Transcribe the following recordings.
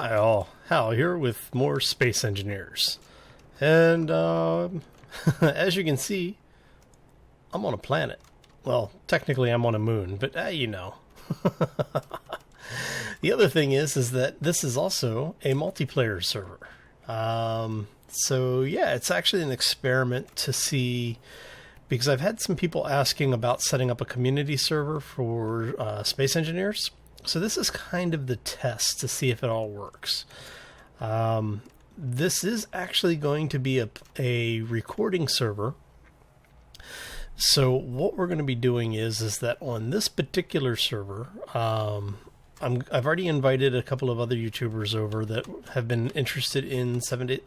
Hi all, Hal here with more Space Engineers. And as you can see, I'm on a planet. Well, technically I'm on a moon, but you know. The other thing is that this is also a multiplayer server. So yeah, it's actually an experiment to see, because I've had some people asking about setting up a community server for Space Engineers. So this is kind of the test to see if it all works. This is actually going to be a recording server. So what we're going to be doing is that on this particular server, I've already invited a couple of other YouTubers over that have been interested in 7 days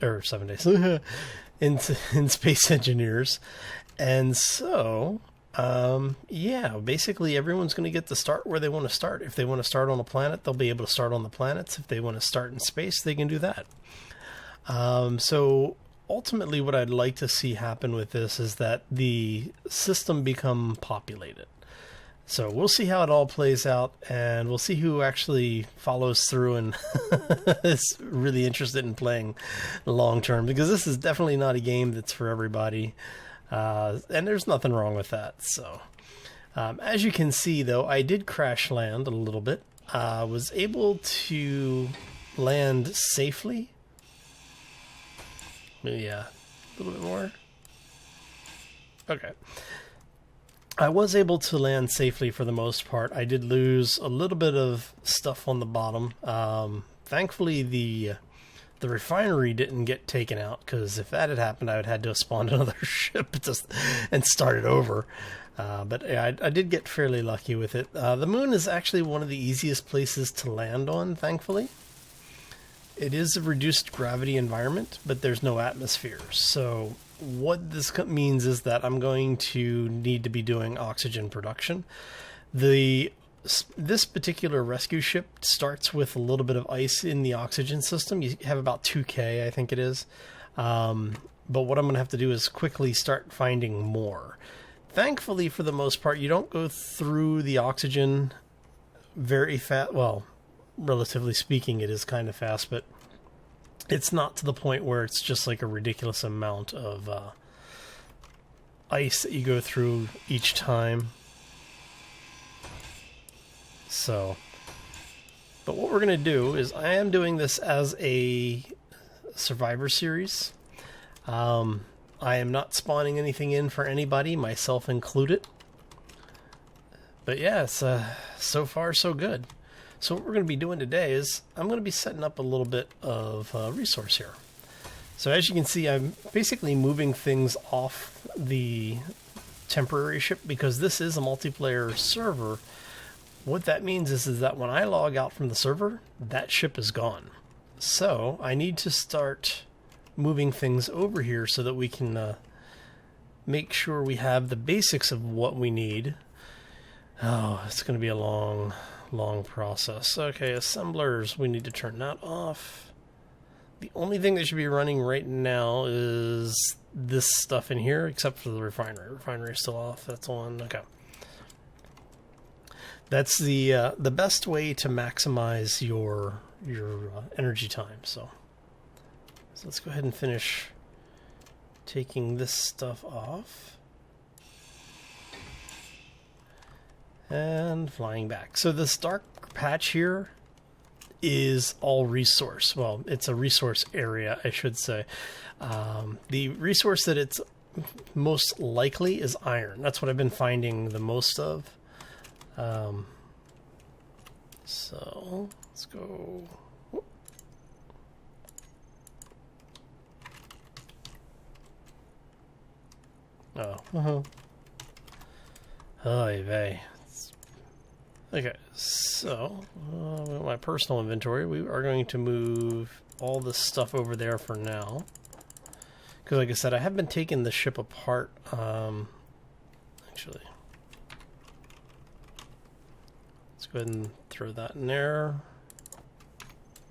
in Space Engineers, and so yeah, basically everyone's going to get to start where they want to start. If they want to start on a planet, they'll be able to start on the planets. If they want to start in space, they can do that. So ultimately what I'd like to see happen with this is that the system become populated. So we'll see how it all plays out, and we'll see who actually follows through and is really interested in playing long term, because this is definitely not a game that's for everybody. And there's nothing wrong with that. So as you can see, though, I did crash land a little bit. Was able to land safely. Yeah, a little bit more. Okay. I was able to land safely for the most part. I did lose a little bit of stuff on the bottom. Thankfully, the refinery didn't get taken out, because if that had happened, I would have had to spawn another ship and start it over. But yeah, I did get fairly lucky with it. The moon is actually one of the easiest places to land on, thankfully. It is a reduced gravity environment, but there's no atmosphere. So what this means is that I'm going to need to be doing oxygen production. This particular rescue ship starts with a little bit of ice in the oxygen system. You have about 2K, I think it is. But what I'm going to have to do is quickly start finding more. Thankfully, for the most part, you don't go through the oxygen very fast. Well, relatively speaking, it is kind of fast, but it's not to the point where it's just like a ridiculous amount of ice that you go through each time. So, but what we're going to do is, I am doing this as a Survivor series. I am not spawning anything in for anybody, myself included. But yeah, it's so far so good. So what we're going to be doing today is, I'm going to be setting up a little bit of resource here. So as you can see, I'm basically moving things off the temporary ship, because this is a multiplayer server. What that means is that when I log out from the server, that ship is gone. So I need to start moving things over here so that we can make sure we have the basics of what we need. Oh, it's going to be a long process. Okay, assemblers, we need to turn that off. The only thing that should be running right now is this stuff in here, except for the refinery. Refinery is still off. That's on. Okay. That's the best way to maximize your energy time. So let's go ahead and finish taking this stuff off and flying back. So this dark patch here is all resource. Well, it's a resource area, I should say. The resource that it's most likely is iron. That's what I've been finding the most of. So let's go. Oh, Oy vey. Okay, so my personal inventory, we are going to move all this stuff over there for now, because like I said, I have been taking the ship apart. Actually, let's go ahead and throw that in there.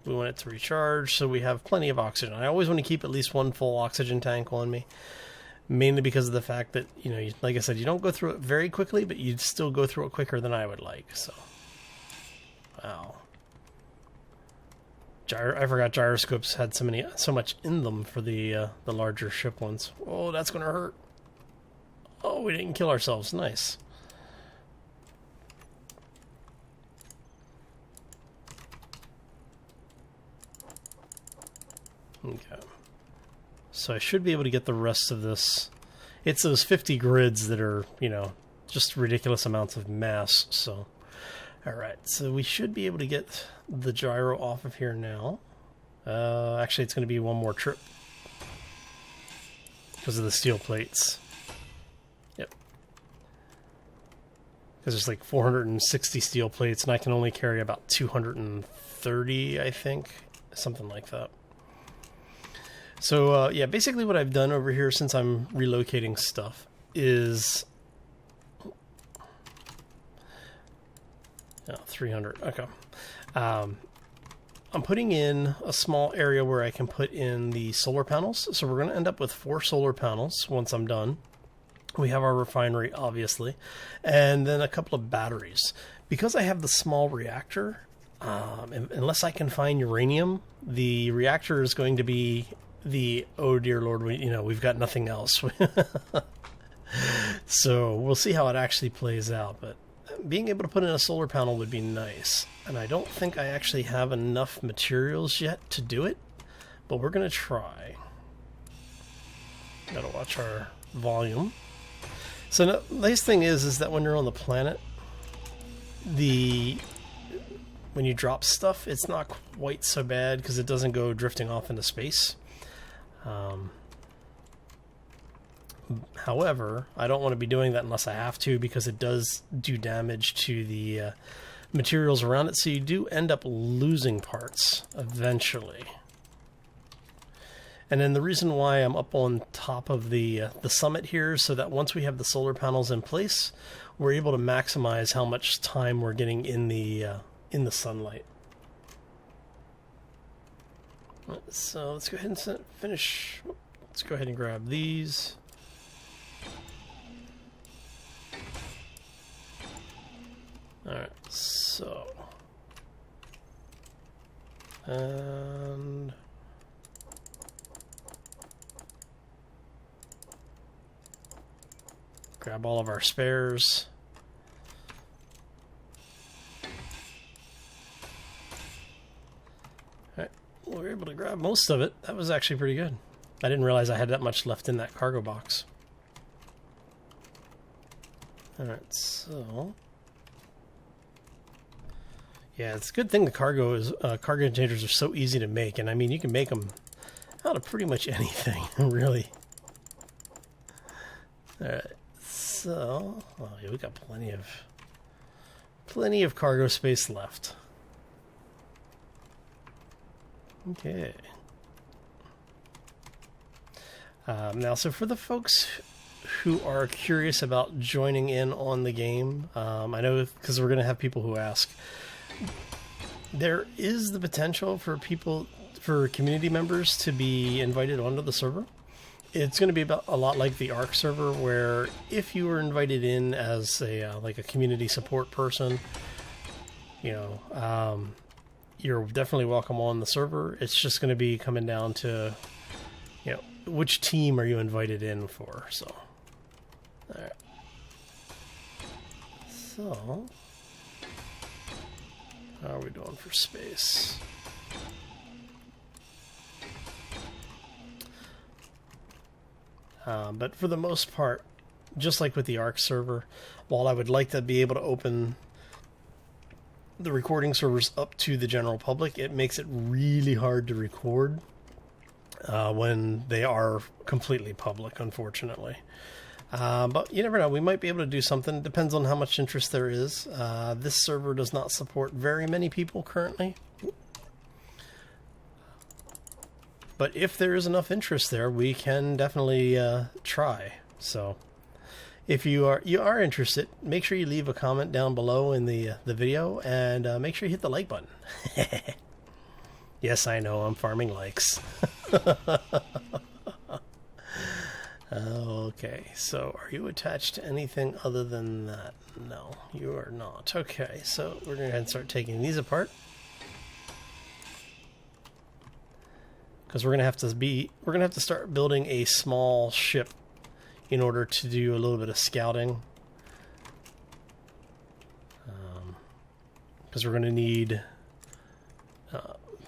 We want it to recharge, so we have plenty of oxygen. I always want to keep at least one full oxygen tank on me, mainly because of the fact that, you know, like I said, you don't go through it very quickly, but you'd still go through it quicker than I would like. So, wow. I forgot gyroscopes had so much in them for the larger ship ones. Oh, that's gonna hurt. Oh, we didn't kill ourselves. Nice. Okay. So I should be able to get the rest of this. It's those 50 grids that are, you know, just ridiculous amounts of mass. So, alright. So we should be able to get the gyro off of here now. Actually, it's going to be one more trip. Because of the steel plates. Yep. Because there's like 460 steel plates, and I can only carry about 230, I think. Something like that. So, yeah, basically what I've done over here since I'm relocating stuff is... 300, okay. I'm putting in a small area where I can put in the solar panels. So we're going to end up with 4 solar panels once I'm done. We have our refinery, obviously, and then a couple of batteries. Because I have the small reactor, unless I can find uranium, the reactor is going to be... oh dear Lord, we've got nothing else. So we'll see how it actually plays out, but being able to put in a solar panel would be nice. And I don't think I actually have enough materials yet to do it, but we're going to try. Gotta watch our volume. So the nice thing is that when you're on the planet, when you drop stuff, it's not quite so bad because it doesn't go drifting off into space. However, I don't want to be doing that unless I have to, because it does do damage to the materials around it, so you do end up losing parts eventually. And then the reason why I'm up on top of the summit here is so that once we have the solar panels in place, we're able to maximize how much time we're getting in the sunlight. So let's go ahead and finish. Let's go ahead and grab these. Alright, so. And. Grab all of our spares. We were able to grab most of it. That was actually pretty good. I didn't realize I had that much left in that cargo box. Alright, so... yeah, it's a good thing the cargo containers are so easy to make. And I mean, you can make them out of pretty much anything, really. Alright, so... oh, yeah, we got plenty of cargo space left. Okay. Now, so for the folks who are curious about joining in on the game, I know because we're going to have people who ask, there is the potential for community members to be invited onto the server. It's going to be a lot like the ARC server, where if you were invited in as like a community support person, you're definitely welcome on the server. It's just going to be coming down to, which team are you invited in for. So, all right. So, how are we doing for space? But for the most part, just like with the ARC server, while I would like to be able to open the recording servers up to the general public, it makes it really hard to record when they are completely public, unfortunately. But you never know, we might be able to do something. It depends on how much interest there is. This server does not support very many people currently. But if there is enough interest there, we can definitely try. So if you are interested, make sure you leave a comment down below in the video, and make sure you hit the like button. Yes, I know, I'm farming likes. Okay, so are you attached to anything other than that? No, you are not. Okay, so we're going to go ahead and start taking these apart. because we're gonna have to start building a small ship in order to do a little bit of scouting, because we're gonna need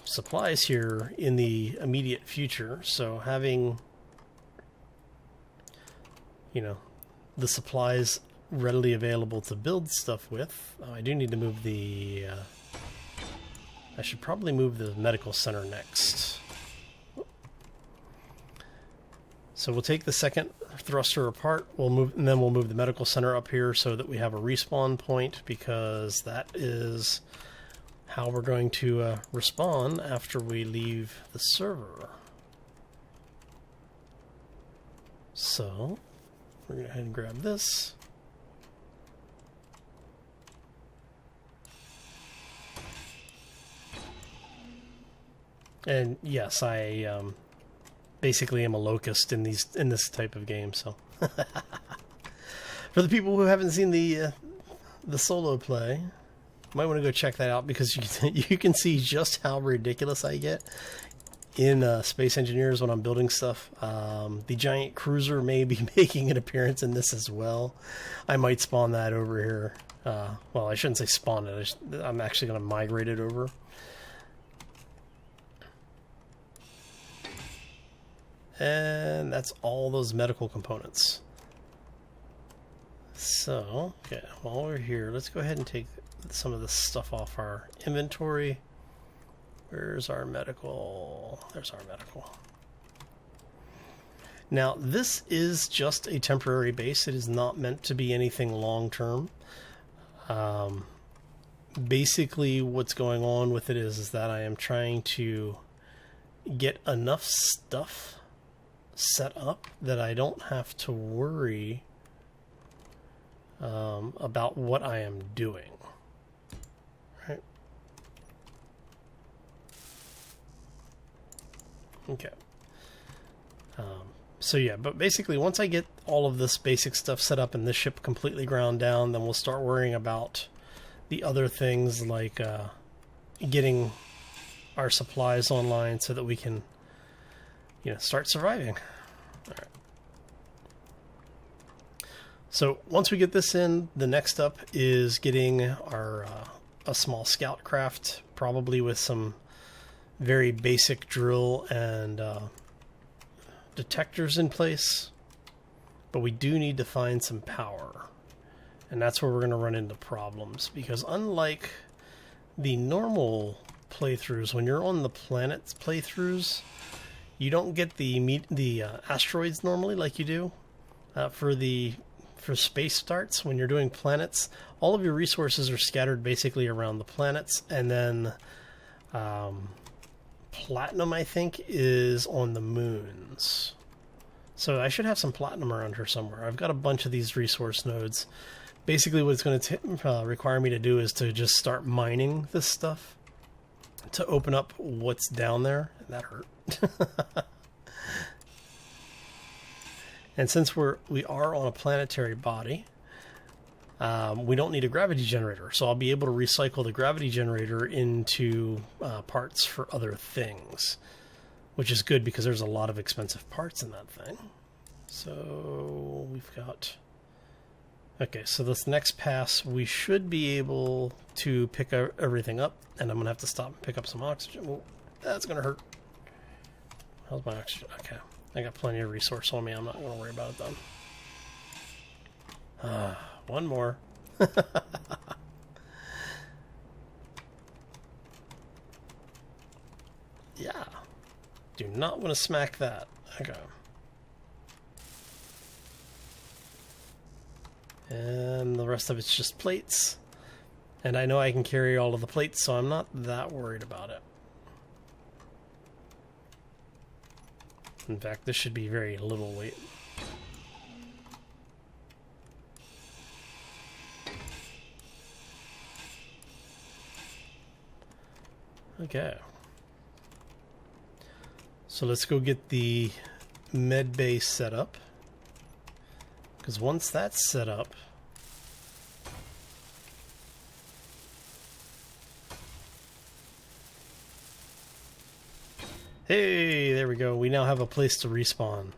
supplies here in the immediate future. So having, you know, the supplies readily available to build stuff with. I do need to move the I should probably move the medical center next. So we'll take the second thruster apart, and then we'll move the medical center up here so that we have a respawn point, because that is how we're going to respawn after we leave the server. So we're going to go ahead and grab this. And yes, I basically am a locust in this type of game. So for the people who haven't seen the solo play, you might want to go check that out, because you can see just how ridiculous I get in Space Engineers when I'm building stuff. The giant cruiser may be making an appearance in this as well. I might spawn that over here. Well, I shouldn't say spawn it. I'm actually going to migrate it over. And that's all those medical components. So, okay, while we're here, let's go ahead and take some of this stuff off our inventory. Where's our medical? There's our medical. Now, this is just a temporary base. It is not meant to be anything long-term. Basically, what's going on with it is that I am trying to get enough stuff set up that I don't have to worry about what I am doing. Right? Okay. So yeah, but basically once I get all of this basic stuff set up and this ship completely ground down, then we'll start worrying about the other things, like getting our supplies online so that we can, you know, start surviving. All right. So once we get this in, the next up is getting our a small scout craft, probably with some very basic drill and detectors in place. But we do need to find some power, and that's where we're going to run into problems, because unlike the normal playthroughs, when you're on the planets playthroughs, you don't get the asteroids normally like you do for space starts. When you're doing planets, all of your resources are scattered basically around the planets, and then platinum, I think, is on the moons. So I should have some platinum around here somewhere. I've got a bunch of these resource nodes. Basically what it's going to require me to do is to just start mining this stuff to open up what's down there. And that hurt. And since we are on a planetary body, we don't need a gravity generator, so I'll be able to recycle the gravity generator into parts for other things, which is good because there's a lot of expensive parts in that thing. So we've got... Okay, so this next pass, we should be able to pick everything up, and I'm going to have to stop and pick up some oxygen. Well, that's going to hurt. How's my oxygen? Okay, I got plenty of resource on me. I'm not going to worry about it then. One more. Yeah. Do not want to smack that. Okay. And the rest of it's just plates. And I know I can carry all of the plates, so I'm not that worried about it. In fact, this should be very little weight. Okay. So let's go get the med bay set up. Because once that's set up, Hey, there we go. We now have a place to respawn.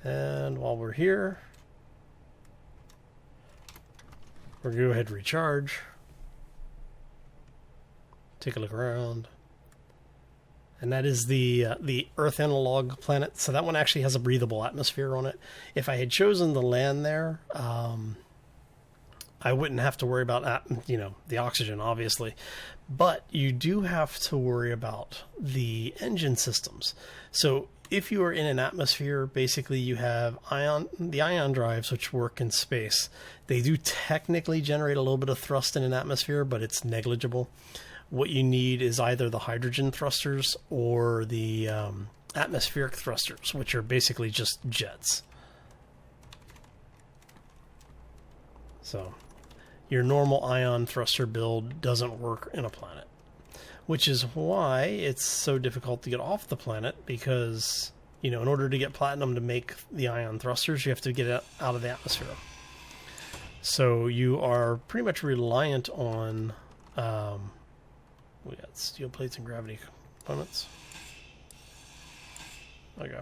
And while we're here, we're going to go ahead and recharge. Take a look around. And that is the Earth analog planet. So that one actually has a breathable atmosphere on it. If I had chosen to land there, I wouldn't have to worry about, the oxygen, obviously. But you do have to worry about the engine systems. So if you are in an atmosphere, basically you have the ion drives, which work in space. They do technically generate a little bit of thrust in an atmosphere, but it's negligible. What you need is either the hydrogen thrusters or the atmospheric thrusters, which are basically just jets. So your normal ion thruster build doesn't work in a planet, which is why it's so difficult to get off the planet, because, in order to get platinum to make the ion thrusters, you have to get it out of the atmosphere. So you are pretty much reliant on... we got steel plates and gravity components. Okay.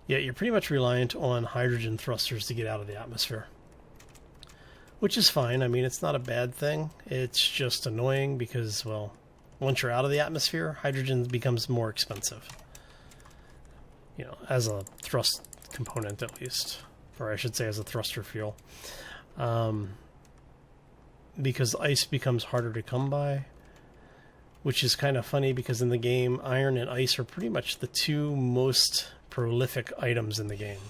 Yeah, you're pretty much reliant on hydrogen thrusters to get out of the atmosphere. Which is fine. I mean, it's not a bad thing. It's just annoying because, well, once you're out of the atmosphere, hydrogen becomes more expensive. As a thrust component at least. Or I should say as a thruster fuel. Because ice becomes harder to come by. Which is kind of funny because in the game, iron and ice are pretty much the two most prolific items in the game.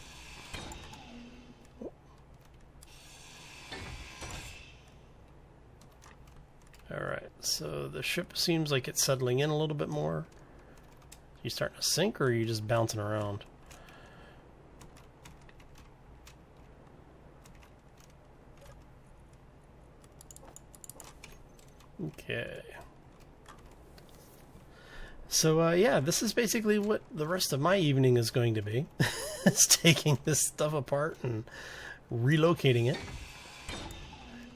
Alright, so the ship seems like it's settling in a little bit more. You starting to sink, or are you just bouncing around? Okay. So, yeah, this is basically what the rest of my evening is going to be. It's taking this stuff apart and relocating it.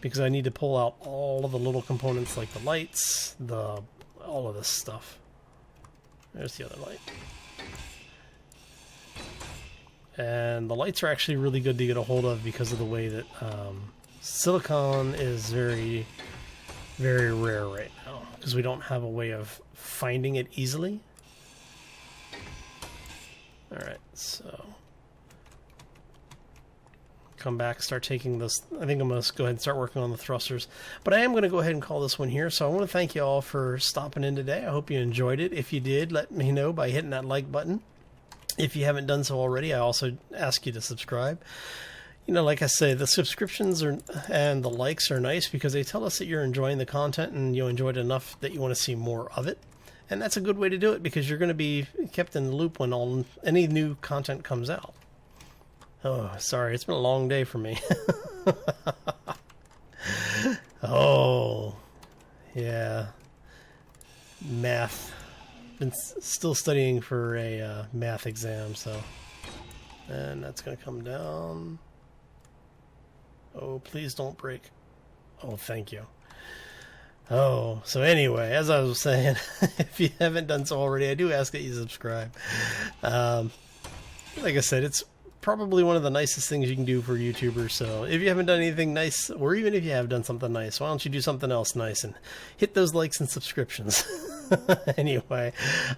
Because I need to pull out all of the little components like the lights, all of this stuff. There's the other light. And the lights are actually really good to get a hold of because of the way that silicon is very, very rare right now. Because we don't have a way of finding it easily. Alright, so... come back, start taking this. I think I'm going to go ahead and start working on the thrusters. But I am going to go ahead and call this one here. So I want to thank you all for stopping in today. I hope you enjoyed it. If you did, let me know by hitting that like button. If you haven't done so already, I also ask you to subscribe. Like I say, the subscriptions and the likes are nice because they tell us that you're enjoying the content and you enjoyed it enough that you want to see more of it. And that's a good way to do it because you're going to be kept in the loop when any new content comes out. Oh, sorry. It's been a long day for me. Oh, yeah. Math. Been still studying for a math exam, so... and that's going to come down. Oh, please don't break. Oh, thank you. Oh, so anyway, as I was saying, if you haven't done so already, I do ask that you subscribe. Like I said, it's probably one of the nicest things you can do for YouTubers. So if you haven't done anything nice, or even if you have done something nice, why don't you do something else nice and hit those likes and subscriptions. Anyway,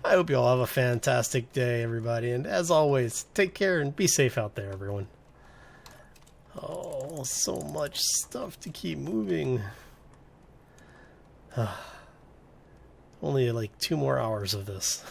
I hope you all have a fantastic day, everybody. And as always, take care and be safe out there, everyone. Oh, so much stuff to keep moving. Only like 2 more hours of this.